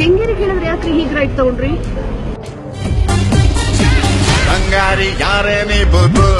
ಕೆಂಗೇರಿ ಹೇಳಿದ್ರೆ ಯಾಕ್ರಿ ಹೀಗ್ ರೈಟ್ ತಗೊಂಡ್ರಿ? ಬಂಗಾರಿ ಯಾರೇ ನೀ ಬುಬು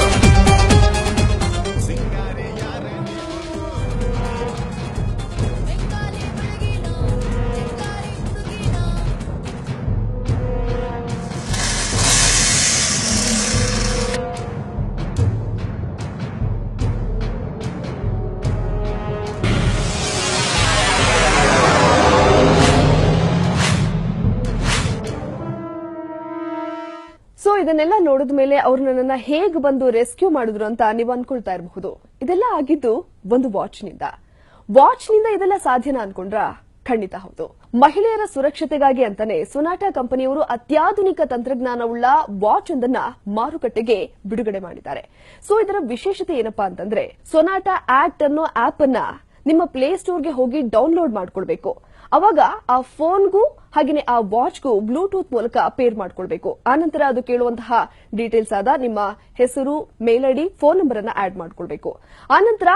ಸೊ ಇದನ್ನೆಲ್ಲ ನೋಡಿದ ಮೇಲೆ ಅವ್ರು ನನ್ನನ್ನ ಹೇಗೆ ಬಂದು ರೆಸ್ಕ್ಯೂ ಮಾಡಿದ್ರು ಅಂತ ನೀವು ಅನ್ಕೊಳ್ತಾ ಇರಬಹುದು. ಇದೆಲ್ಲ ಆಗಿದ್ದು ಒಂದು ವಾಚ್ನಿಂದ ಇದೆಲ್ಲ ಸಾಧ್ಯನಾ ಅನ್ಕೊಂಡ್ರಾ? ಖಂಡಿತ ಹೌದು. ಮಹಿಳೆಯರ ಸುರಕ್ಷತೆಗಾಗಿ ಅಂತಾನೆ ಸೊನಾಟಾ ಕಂಪನಿಯವರು ಅತ್ಯಾಧುನಿಕ ತಂತ್ರಜ್ಞಾನವುಳ್ಳ ವಾಚ್ ಒಂದನ್ನ ಮಾರುಕಟ್ಟೆಗೆ ಬಿಡುಗಡೆ ಮಾಡಿದ್ದಾರೆ. ಸೊ ಇದರ ವಿಶೇಷತೆ ಏನಪ್ಪಾ ಅಂತಂದ್ರೆ, ಸೊನಾಟಾ ಆಕ್ಟ್ ಅನ್ನೋ ಆಪ್ ಅನ್ನ ನಿಮ್ಮ ಪ್ಲೇ ಸ್ಟೋರ್ಗೆ ಹೋಗಿ ಡೌನ್ಲೋಡ್ ಮಾಡ್ಕೊಳ್ಬೇಕು. ಅವಾಗ ಆ ಫೋನ್ಗೂ ಹಾಗೆಯೇ ಆ ವಾಚ್ಗೂ ಬ್ಲೂಟೂತ್ ಮೂಲಕ ಪೇರ್ ಮಾಡ್ಕೊಳ್ಬೇಕು. ಆನಂತರ ಅದು ಕೇಳುವಂತಹ ಡೀಟೇಲ್ಸ್ ಆದ ನಿಮ್ಮ ಹೆಸರು, ಮೇಲ್ ಐಡಿ, ಫೋನ್ ನಂಬರ್ ಅನ್ನ ಆಡ್ ಮಾಡ್ಕೊಳ್ಬೇಕು. ಆನಂತರ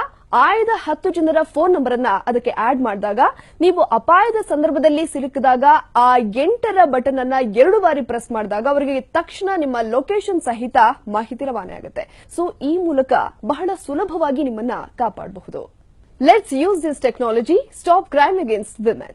ಆಯ್ದ 10 ಜನರ ಫೋನ್ ನಂಬರ್ ಅನ್ನ ಅದಕ್ಕೆ ಆಡ್ ಮಾಡಿದಾಗ ನೀವು ಅಪಾಯದ ಸಂದರ್ಭದಲ್ಲಿ ಸಿಲುಕಿದಾಗ ಆ 8ರ ಬಟನ್ ಅನ್ನ 2 ಬಾರಿ ಪ್ರೆಸ್ ಮಾಡಿದಾಗ ಅವರಿಗೆ ತಕ್ಷಣ ನಿಮ್ಮ ಲೊಕೇಶನ್ ಸಹಿತ ಮಾಹಿತಿ ರವಾನೆ ಆಗುತ್ತೆ. ಸೊ ಈ ಮೂಲಕ ಬಹಳ ಸುಲಭವಾಗಿ ನಿಮ್ಮನ್ನ ಕಾಪಾಡಬಹುದು. Let's use this technology. Stop crime against women.